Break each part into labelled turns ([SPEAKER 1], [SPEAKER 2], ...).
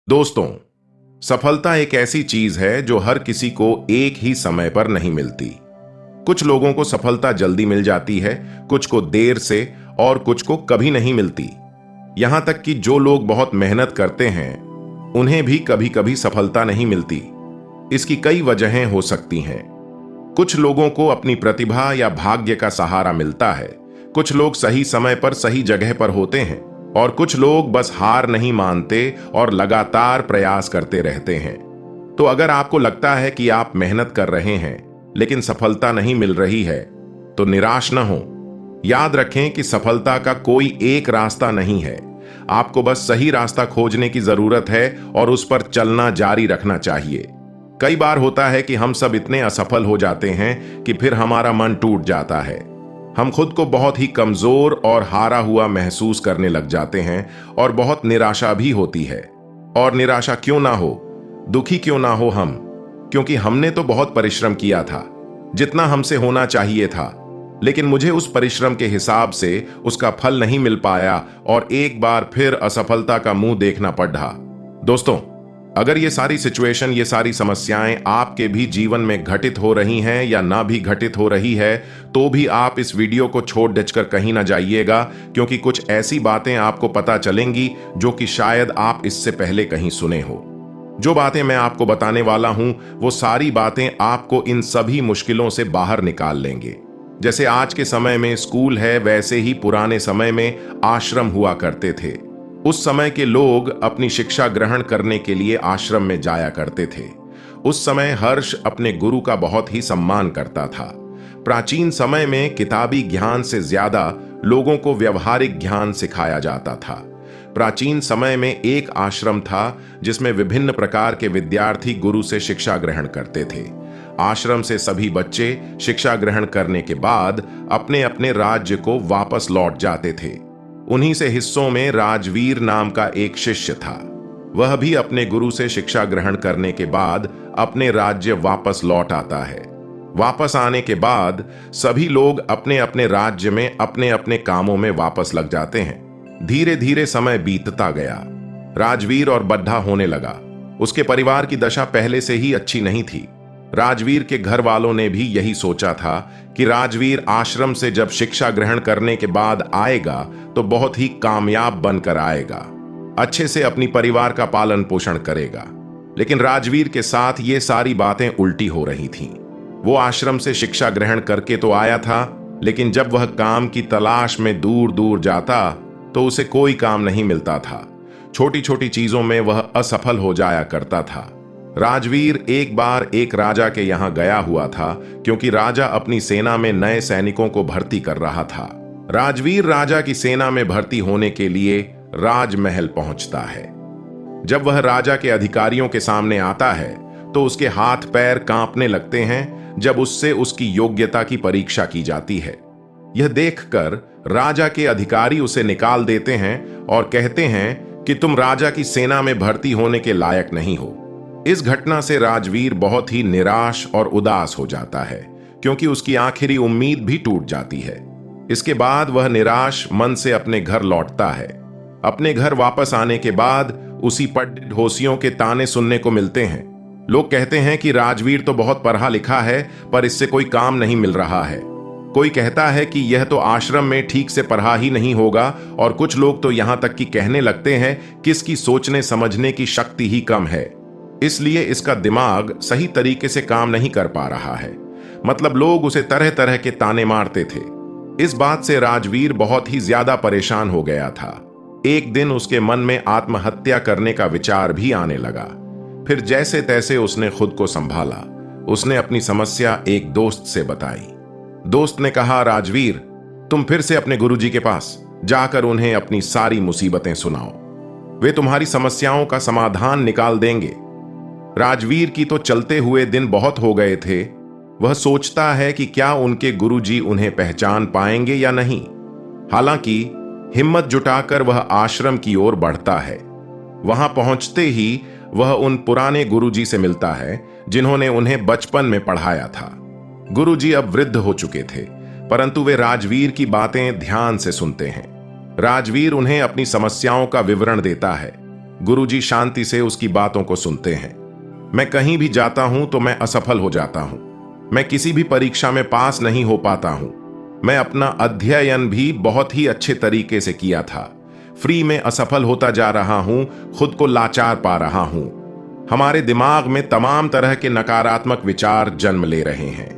[SPEAKER 1] दोस्तों, सफलता एक ऐसी चीज है जो हर किसी को एक ही समय पर नहीं मिलती। कुछ लोगों को सफलता जल्दी मिल जाती है, कुछ को देर से और कुछ को कभी नहीं मिलती। यहां तक कि जो लोग बहुत मेहनत करते हैं उन्हें भी कभी कभी सफलता नहीं मिलती। इसकी कई वजहें हो सकती हैं। कुछ लोगों को अपनी प्रतिभा या भाग्य का सहारा मिलता है, कुछ लोग सही समय पर सही जगह पर होते हैं और कुछ लोग बस हार नहीं मानते और लगातार प्रयास करते रहते हैं। तो अगर आपको लगता है कि आप मेहनत कर रहे हैं लेकिन सफलता नहीं मिल रही है तो निराश न हो। याद रखें कि सफलता का कोई एक रास्ता नहीं है। आपको बस सही रास्ता खोजने की जरूरत है और उस पर चलना जारी रखना चाहिए। कई बार होता है कि हम सब इतने असफल हो जाते हैं कि फिर हमारा मन टूट जाता है। हम खुद को बहुत ही कमजोर और हारा हुआ महसूस करने लग जाते हैं और बहुत निराशा भी होती है। और निराशा क्यों ना हो, दुखी क्यों ना हो हम, क्योंकि हमने तो बहुत परिश्रम किया था, जितना हमसे होना चाहिए था, लेकिन मुझे उस परिश्रम के हिसाब से उसका फल नहीं मिल पाया और एक बार फिर असफलता का मुंह देखना पड़ा। दोस्तों, अगर ये सारी सिचुएशन, ये सारी समस्याएं आपके भी जीवन में घटित हो रही हैं या ना भी घटित हो रही है, तो भी आप इस वीडियो को छोड़ डचकर कहीं ना जाइएगा, क्योंकि कुछ ऐसी बातें आपको पता चलेंगी जो कि शायद आप इससे पहले कहीं सुने हो। जो बातें मैं आपको बताने वाला हूं वो सारी बातें आपको इन सभी मुश्किलों से बाहर निकाल लेंगे। जैसे आज के समय में स्कूल है, वैसे ही पुराने समय में आश्रम हुआ करते थे। उस समय के लोग अपनी शिक्षा ग्रहण करने के लिए आश्रम में जाया करते थे। उस समय हर्ष अपने गुरु का बहुत ही सम्मान करता था। प्राचीन समय में किताबी ज्ञान से ज्यादा लोगों को व्यवहारिक ज्ञान सिखाया जाता था। प्राचीन समय में एक आश्रम था जिसमें विभिन्न प्रकार के विद्यार्थी गुरु से शिक्षा ग्रहण करते थे। आश्रम से सभी बच्चे शिक्षा ग्रहण करने के बाद अपने अपने राज्य को वापस लौट जाते थे। उन्हीं से हिस्सों में राजवीर नाम का एक शिष्य था। वह भी अपने गुरु से शिक्षा ग्रहण करने के बाद अपने राज्य वापस लौट आता है। वापस आने के बाद सभी लोग अपने अपने राज्य में अपने अपने कामों में वापस लग जाते हैं। धीरे धीरे समय बीतता गया। राजवीर और बड्ढा होने लगा। उसके परिवार की दशा पहले से ही अच्छी नहीं थी। राजवीर के घर वालों ने भी यही सोचा था कि राजवीर आश्रम से जब शिक्षा ग्रहण करने के बाद आएगा तो बहुत ही कामयाब बनकर आएगा, अच्छे से अपनी परिवार का पालन पोषण करेगा। लेकिन राजवीर के साथ ये सारी बातें उल्टी हो रही थीं। वो आश्रम से शिक्षा ग्रहण करके तो आया था, लेकिन जब वह काम की तलाश में दूर दूर जाता तो उसे कोई काम नहीं मिलता था। छोटी छोटी चीजों में वह असफल हो जाया करता था। राजवीर एक बार एक राजा के यहां गया हुआ था, क्योंकि राजा अपनी सेना में नए सैनिकों को भर्ती कर रहा था। राजवीर राजा की सेना में भर्ती होने के लिए राजमहल पहुंचता है। जब वह राजा के अधिकारियों के सामने आता है तो उसके हाथ पैर कांपने लगते हैं जब उससे उसकी योग्यता की परीक्षा की जाती है। यह देखकर राजा के अधिकारी उसे निकाल देते हैं और कहते हैं कि तुम राजा की सेना में भर्ती होने के लायक नहीं हो। इस घटना से राजवीर बहुत ही निराश और उदास हो जाता है, क्योंकि उसकी आखिरी उम्मीद भी टूट जाती है। इसके बाद वह निराश मन से अपने घर लौटता है। अपने घर वापस आने के बाद उसी पर ढोसियों के ताने सुनने को मिलते हैं। लोग कहते हैं कि राजवीर तो बहुत पढ़ा लिखा है पर इससे कोई काम नहीं मिल रहा है। कोई कहता है कि यह तो आश्रम में ठीक से पढ़ा ही नहीं होगा, और कुछ लोग तो यहां तक कि कहने लगते हैं कि इसकी सोचने समझने की शक्ति ही कम है, इसलिए इसका दिमाग सही तरीके से काम नहीं कर पा रहा है। मतलब लोग उसे तरह तरह के ताने मारते थे। इस बात से राजवीर बहुत ही ज्यादा परेशान हो गया था। एक दिन उसके मन में आत्महत्या करने का विचार भी आने लगा। फिर जैसे तैसे उसने खुद को संभाला। उसने अपनी समस्या एक दोस्त से बताई। दोस्त ने कहा, राजवीर, तुम फिर से अपने गुरुजी के पास जाकर उन्हें अपनी सारी मुसीबतें सुनाओ, वे तुम्हारी समस्याओं का समाधान निकाल देंगे। राजवीर की तो चलते हुए दिन बहुत हो गए थे। वह सोचता है कि क्या उनके गुरुजी उन्हें पहचान पाएंगे या नहीं। हालांकि हिम्मत जुटाकर वह आश्रम की ओर बढ़ता है। वहां पहुंचते ही वह उन पुराने गुरुजी से मिलता है जिन्होंने उन्हें बचपन में पढ़ाया था। गुरुजी अब वृद्ध हो चुके थे, परंतु वे राजवीर की बातें ध्यान से सुनते हैं। राजवीर उन्हें अपनी समस्याओं का विवरण देता है। गुरुजी शांति से उसकी बातों को सुनते हैं। मैं कहीं भी जाता हूं तो मैं असफल हो जाता हूं। मैं किसी भी परीक्षा में पास नहीं हो पाता हूं। मैं अपना अध्ययन भी बहुत ही अच्छे तरीके से किया था, फ्री में असफल होता जा रहा हूं, खुद को लाचार पा रहा हूं। हमारे दिमाग में तमाम तरह के नकारात्मक विचार जन्म ले रहे हैं।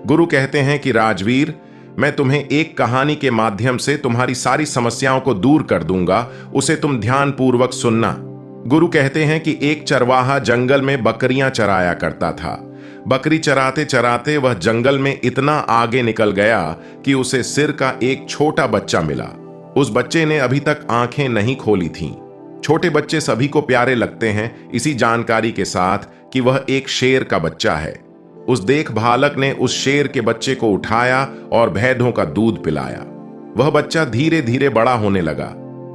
[SPEAKER 1] गुरु कहते हैं कि राजवीर, मैं तुम्हें एक कहानी के माध्यम से तुम्हारी सारी समस्याओं को दूर कर दूंगा, उसे तुम ध्यान पूर्वक सुनना। गुरु कहते हैं कि एक चरवाहा जंगल में बकरियां चराया करता था। बकरी चराते चराते वह जंगल में इतना आगे निकल गया कि उसे सिर का एक छोटा बच्चा मिला। उस बच्चे ने अभी तक आंखें नहीं खोली थीं। छोटे बच्चे सभी को प्यारे लगते हैं, इसी जानकारी के साथ कि वह एक शेर का बच्चा है। उस देखभालक ने उस शेर के बच्चे को उठाया और भेड़ों का दूध पिलाया। वह बच्चा धीरे धीरे बड़ा होने लगा।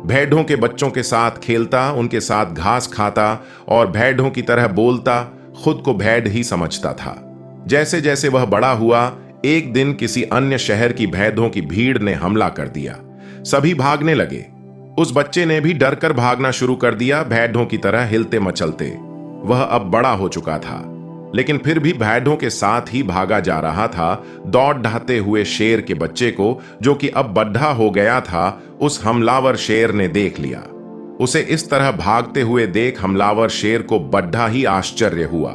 [SPEAKER 1] भेड़ों के बच्चों के साथ खेलता, उनके साथ घास खाता और भेड़ों की तरह बोलता, खुद को भेड़ ही समझता था। जैसे जैसे वह बड़ा हुआ, एक दिन किसी अन्य शहर की भेड़ों की भीड़ ने हमला कर दिया। सभी भागने लगे। उस बच्चे ने भी डर कर भागना शुरू कर दिया, भेड़ों की तरह हिलते मचलते। वह अब बड़ा हो चुका था, लेकिन फिर भी भेड़ों के साथ ही भागा जा रहा था। दौड़ ढाते हुए शेर के बच्चे को, जो कि अब बड्ढा हो गया था, उस हमलावर शेर ने देख लिया। उसे इस तरह भागते हुए देख हमलावर शेर को बड्ढा ही आश्चर्य हुआ।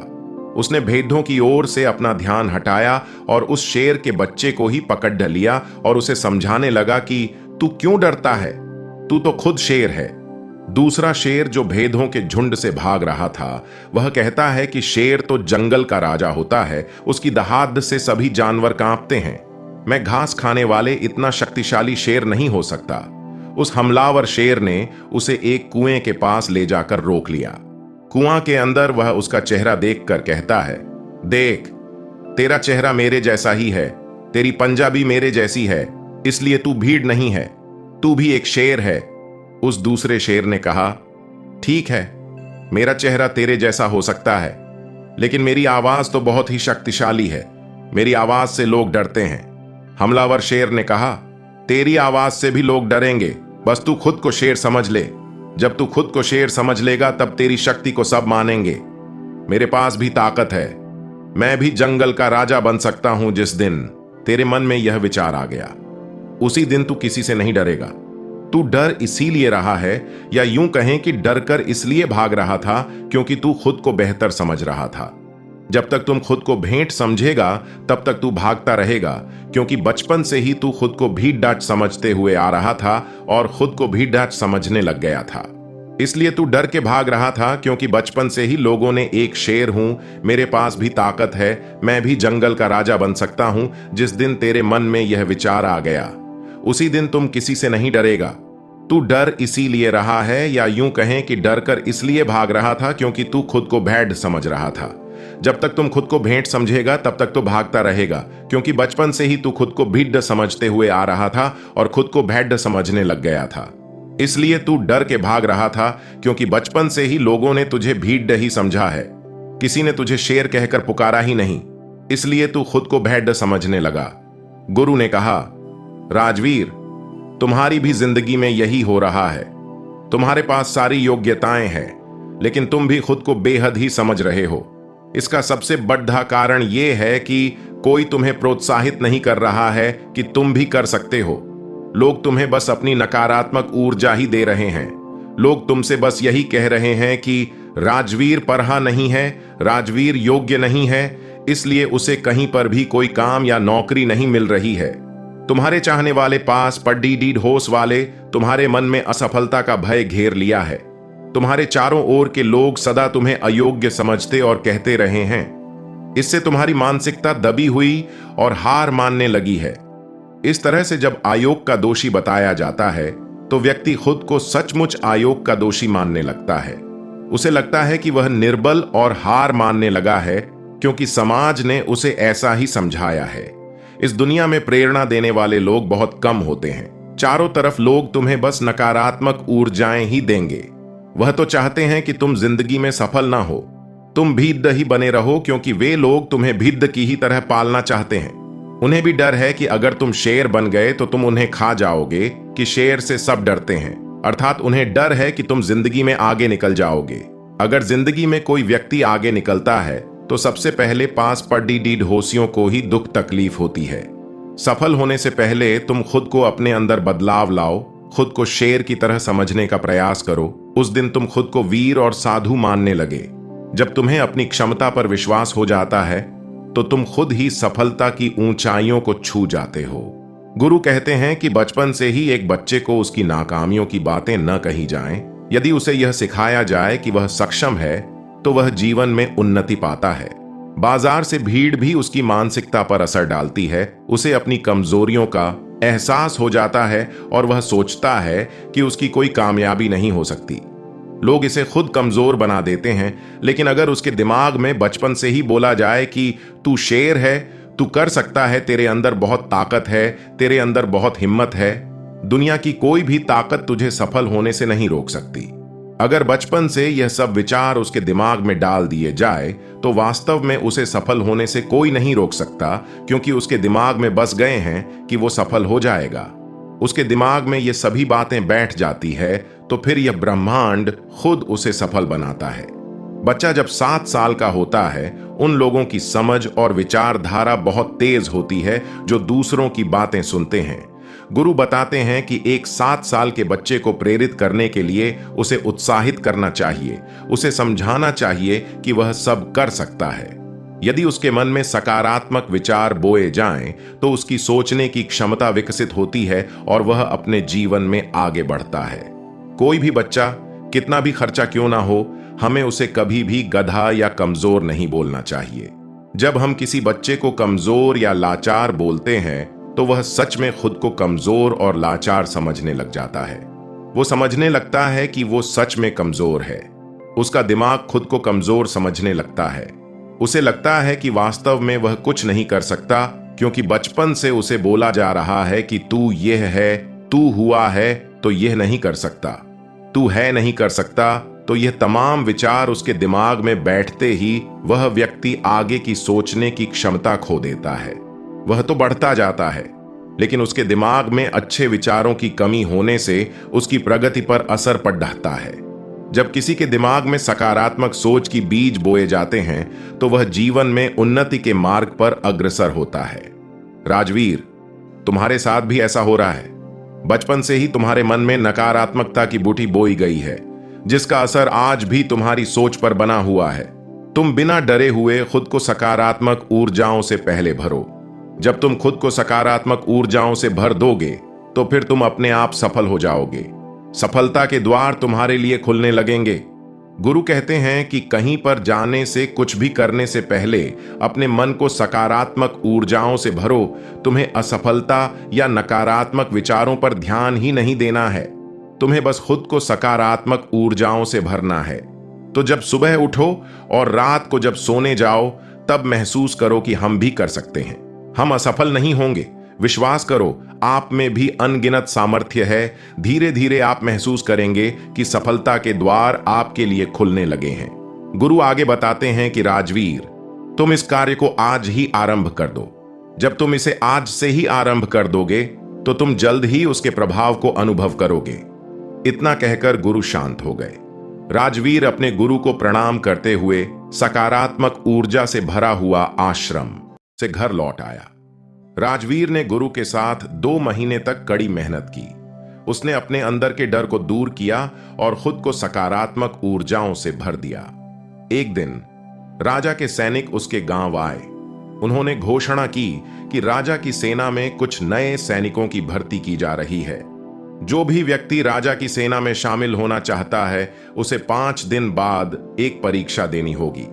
[SPEAKER 1] उसने भेड़ों की ओर से अपना ध्यान हटाया और उस शेर के बच्चे को ही पकड़ लिया और उसे समझाने लगा कि तू क्यों डरता है, तू तो खुद शेर है। दूसरा शेर, जो भेड़ों के झुंड से भाग रहा था, वह कहता है कि शेर तो जंगल का राजा होता है, उसकी दहाड़ से सभी जानवर कांपते हैं। मैं घास खाने वाले इतना शक्तिशाली शेर नहीं हो सकता। उस हमलावर शेर ने उसे एक कुएं के पास ले जाकर रोक लिया। कुआं के अंदर वह उसका चेहरा देखकर कहता है, देख, तेरा चेहरा मेरे जैसा ही है, तेरी पंजा भी मेरे जैसी है, इसलिए तू भीड़ नहीं है, तू भी एक शेर है। उस दूसरे शेर ने कहा, ठीक है, मेरा चेहरा तेरे जैसा हो सकता है, लेकिन मेरी आवाज तो बहुत ही शक्तिशाली है, मेरी आवाज से लोग डरते हैं। हमलावर शेर ने कहा, तेरी आवाज से भी लोग डरेंगे, बस तू खुद को शेर समझ ले। जब तू खुद को शेर समझ लेगा तब तेरी शक्ति को सब मानेंगे। मेरे पास भी ताकत है, मैं भी जंगल का राजा बन सकता हूं। जिस दिन तेरे मन में यह विचार आ गया, उसी दिन तू किसी से नहीं डरेगा। तू डर इसीलिए रहा है, या यूं कहें कि डर कर इसलिए भाग रहा था क्योंकि तू खुद को बेहतर समझ रहा था। जब तक तुम खुद को भेंट समझेगा तब तक तू भागता रहेगा, क्योंकि बचपन से ही तू खुद को भीड़ डांट समझते हुए आ रहा था और खुद को भीड़ डांट समझने लग गया था। इसलिए तू डर के भाग रहा था, क्योंकि बचपन से ही लोगों ने एक शेर हूं, मेरे पास भी ताकत है, मैं भी जंगल का राजा बन सकता हूं। जिस दिन तेरे मन में यह विचार आ गया, उसी दिन तुम किसी से नहीं डरेगा। तू डर इसीलिए रहा है, या यूं कहें कि डर कर इसलिए भाग रहा था क्योंकि तू खुद को भेड़ समझ रहा था। जब तक तुम खुद को भेंट समझेगा तब तक तो भागता रहेगा, क्योंकि बचपन से ही तू खुद को भीड़ समझते हुए आ रहा था और खुद को भेड़ समझने लग गया था। इसलिए तू डर के भाग रहा था, क्योंकि बचपन से ही लोगों ने तुझे भीड़ ही समझा है, किसी ने तुझे शेर कहकर पुकारा ही नहीं, इसलिए तू खुद को भेड़ समझने लगा। गुरु ने कहा, राजवीर, तुम्हारी भी जिंदगी में यही हो रहा है। तुम्हारे पास सारी योग्यताएं हैं, लेकिन तुम भी खुद को बेहद ही समझ रहे हो। इसका सबसे बड़ा कारण यह है कि कोई तुम्हें प्रोत्साहित नहीं कर रहा है कि तुम भी कर सकते हो। लोग तुम्हें बस अपनी नकारात्मक ऊर्जा ही दे रहे हैं। लोग तुमसे बस यही कह रहे हैं कि राजवीर पढ़ा नहीं है, राजवीर योग्य नहीं है, इसलिए उसे कहीं पर भी कोई काम या नौकरी नहीं मिल रही है। तुम्हारे चाहने वाले पास पढ़ी होश वाले तुम्हारे मन में असफलता का भय घेर लिया है। तुम्हारे चारों ओर के लोग सदा तुम्हें अयोग्य समझते और कहते रहे हैं। इससे तुम्हारी मानसिकता दबी हुई और हार मानने लगी है। इस तरह से जब आयोग का दोषी बताया जाता है तो व्यक्ति खुद को सचमुच आयोग का दोषी मानने लगता है। उसे लगता है कि वह निर्बल और हार मानने लगा है, क्योंकि समाज ने उसे ऐसा ही समझाया है। इस दुनिया में प्रेरणा देने वाले लोग बहुत कम होते हैं। चारों तरफ लोग तुम्हें बस नकारात्मक ऊर्जाएं ही देंगे। वह तो चाहते हैं कि तुम जिंदगी में सफल ना हो, तुम भीड़ ही बने रहो, क्योंकि वे लोग तुम्हें भीड़ की ही तरह पालना चाहते हैं। उन्हें भी डर है कि अगर तुम शेर बन गए तो तुम उन्हें खा जाओगे, कि शेर से सब डरते हैं। अर्थात उन्हें डर है कि तुम जिंदगी में आगे निकल जाओगे। अगर जिंदगी में कोई व्यक्ति आगे निकलता है तो सबसे पहले पास पड़ी ढोसियों को ही दुख तकलीफ होती है। सफल होने से पहले तुम खुद को अपने अंदर बदलाव लाओ, खुद को शेर की तरह समझने का प्रयास करो। उस दिन तुम खुद को वीर और साधु मानने लगे। जब तुम्हें अपनी क्षमता पर विश्वास हो जाता है तो तुम खुद ही सफलता की ऊंचाइयों को छू जाते हो। गुरु कहते हैं कि बचपन से ही एक बच्चे को उसकी नाकामियों की बातें न कही जाएं। यदि उसे यह सिखाया जाए कि वह सक्षम है तो वह जीवन में उन्नति पाता है। बाजार से भीड़ भी उसकी मानसिकता पर असर डालती है। उसे अपनी कमजोरियों का एहसास हो जाता है और वह सोचता है कि उसकी कोई कामयाबी नहीं हो सकती। लोग इसे खुद कमजोर बना देते हैं, लेकिन अगर उसके दिमाग में बचपन से ही बोला जाए कि तू शेर है, तू कर सकता है, तेरे अंदर बहुत ताकत है, तेरे अंदर बहुत हिम्मत है, दुनिया की कोई भी ताकत तुझे सफल होने से नहीं रोक सकती। अगर बचपन से यह सब विचार उसके दिमाग में डाल दिए जाए तो वास्तव में उसे सफल होने से कोई नहीं रोक सकता, क्योंकि उसके दिमाग में बस गए हैं कि वो सफल हो जाएगा। उसके दिमाग में ये सभी बातें बैठ जाती है तो फिर यह ब्रह्मांड खुद उसे सफल बनाता है। बच्चा जब 7 साल का होता है, उन लोगों की समझ और विचारधारा बहुत तेज होती है जो दूसरों की बातें सुनते हैं। गुरु बताते हैं कि एक 7 साल के बच्चे को प्रेरित करने के लिए उसे उत्साहित करना चाहिए, उसे समझाना चाहिए कि वह सब कर सकता है। यदि उसके मन में सकारात्मक विचार बोए जाएं, तो उसकी सोचने की क्षमता विकसित होती है और वह अपने जीवन में आगे बढ़ता है। कोई भी बच्चा कितना भी खर्चा क्यों ना हो, हमें उसे कभी भी गधा या कमजोर नहीं बोलना चाहिए। जब हम किसी बच्चे को कमजोर या लाचार बोलते हैं तो वह सच में खुद को कमजोर और लाचार समझने लग जाता है। वो समझने लगता है कि वो सच में कमजोर है। उसका दिमाग खुद को कमजोर समझने लगता है। उसे लगता है कि वास्तव में वह कुछ नहीं कर सकता, क्योंकि बचपन से उसे बोला जा रहा है कि तू यह है, तू हुआ है तो यह नहीं कर सकता, तू है नहीं कर सकता। तो यह तमाम विचार उसके दिमाग में बैठते ही वह व्यक्ति आगे की सोचने की क्षमता खो देता है। वह तो बढ़ता जाता है, लेकिन उसके दिमाग में अच्छे विचारों की कमी होने से उसकी प्रगति पर असर पड़ जाता है। जब किसी के दिमाग में सकारात्मक सोच की बीज बोए जाते हैं तो वह जीवन में उन्नति के मार्ग पर अग्रसर होता है। राजवीर, तुम्हारे साथ भी ऐसा हो रहा है। बचपन से ही तुम्हारे मन में नकारात्मकता की बूटी बोई गई है, जिसका असर आज भी तुम्हारी सोच पर बना हुआ है। तुम बिना डरे हुए खुद को सकारात्मक ऊर्जाओं से पहले भरो। जब तुम खुद को सकारात्मक ऊर्जाओं से भर दोगे तो फिर तुम अपने आप सफल हो जाओगे। सफलता के द्वार तुम्हारे लिए खुलने लगेंगे। गुरु कहते हैं कि कहीं पर जाने से, कुछ भी करने से पहले अपने मन को सकारात्मक ऊर्जाओं से भरो। तुम्हें असफलता या नकारात्मक विचारों पर ध्यान ही नहीं देना है, तुम्हें बस खुद को सकारात्मक ऊर्जाओं से भरना है। तो जब सुबह उठो और रात को जब सोने जाओ, तब महसूस करो कि हम भी कर सकते हैं, हम असफल नहीं होंगे। विश्वास करो, आप में भी अनगिनत सामर्थ्य है। धीरे धीरे आप महसूस करेंगे कि सफलता के द्वार आपके लिए खुलने लगे हैं। गुरु आगे बताते हैं कि राजवीर, तुम इस कार्य को आज ही आरंभ कर दो। जब तुम इसे आज से ही आरंभ कर दोगे तो तुम जल्द ही उसके प्रभाव को अनुभव करोगे। इतना कहकर गुरु शांत हो गए। राजवीर अपने गुरु को प्रणाम करते हुए सकारात्मक ऊर्जा से भरा हुआ आश्रम से घर लौट आया। राजवीर ने गुरु के साथ 2 महीने तक कड़ी मेहनत की। उसने अपने अंदर के डर को दूर किया और खुद को सकारात्मक ऊर्जाओं से भर दिया। एक दिन राजा के सैनिक उसके गांव आए। उन्होंने घोषणा की कि राजा की सेना में कुछ नए सैनिकों की भर्ती की जा रही है। जो भी व्यक्ति राजा की सेना में शामिल होना चाहता है, उसे 5 दिन बाद एक परीक्षा देनी होगी।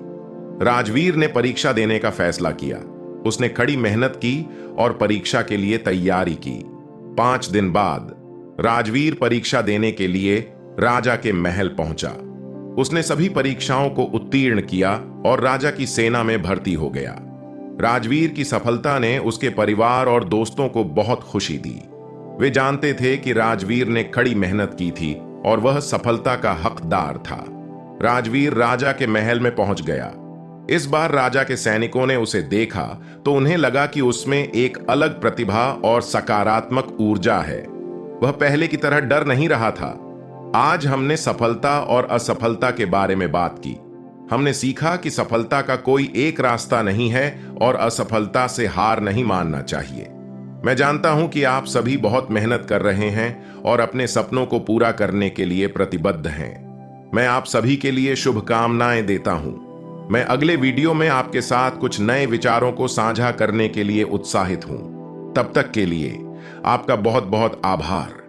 [SPEAKER 1] राजवीर ने परीक्षा देने का फैसला किया। उसने कड़ी मेहनत की और परीक्षा के लिए तैयारी की। 5 दिन बाद राजवीर परीक्षा देने के लिए राजा के महल पहुंचा। उसने सभी परीक्षाओं को उत्तीर्ण किया और राजा की सेना में भर्ती हो गया। राजवीर की सफलता ने उसके परिवार और दोस्तों को बहुत खुशी दी। वे जानते थे कि राजवीर ने कड़ी मेहनत की थी और वह सफलता का हकदार था। राजवीर राजा के महल में पहुंच गया। इस बार राजा के सैनिकों ने उसे देखा तो उन्हें लगा कि उसमें एक अलग प्रतिभा और सकारात्मक ऊर्जा है। वह पहले की तरह डर नहीं रहा था। आज हमने सफलता और असफलता के बारे में बात की। हमने सीखा कि सफलता का कोई एक रास्ता नहीं है और असफलता से हार नहीं मानना चाहिए। मैं जानता हूं कि आप सभी बहुत मेहनत कर रहे हैं और अपने सपनों को पूरा करने के लिए प्रतिबद्ध हैं। मैं आप सभी के लिए शुभकामनाएं देता हूं। मैं अगले वीडियो में आपके साथ कुछ नए विचारों को साझा करने के लिए उत्साहित हूं। तब तक के लिए आपका बहुत बहुत आभार।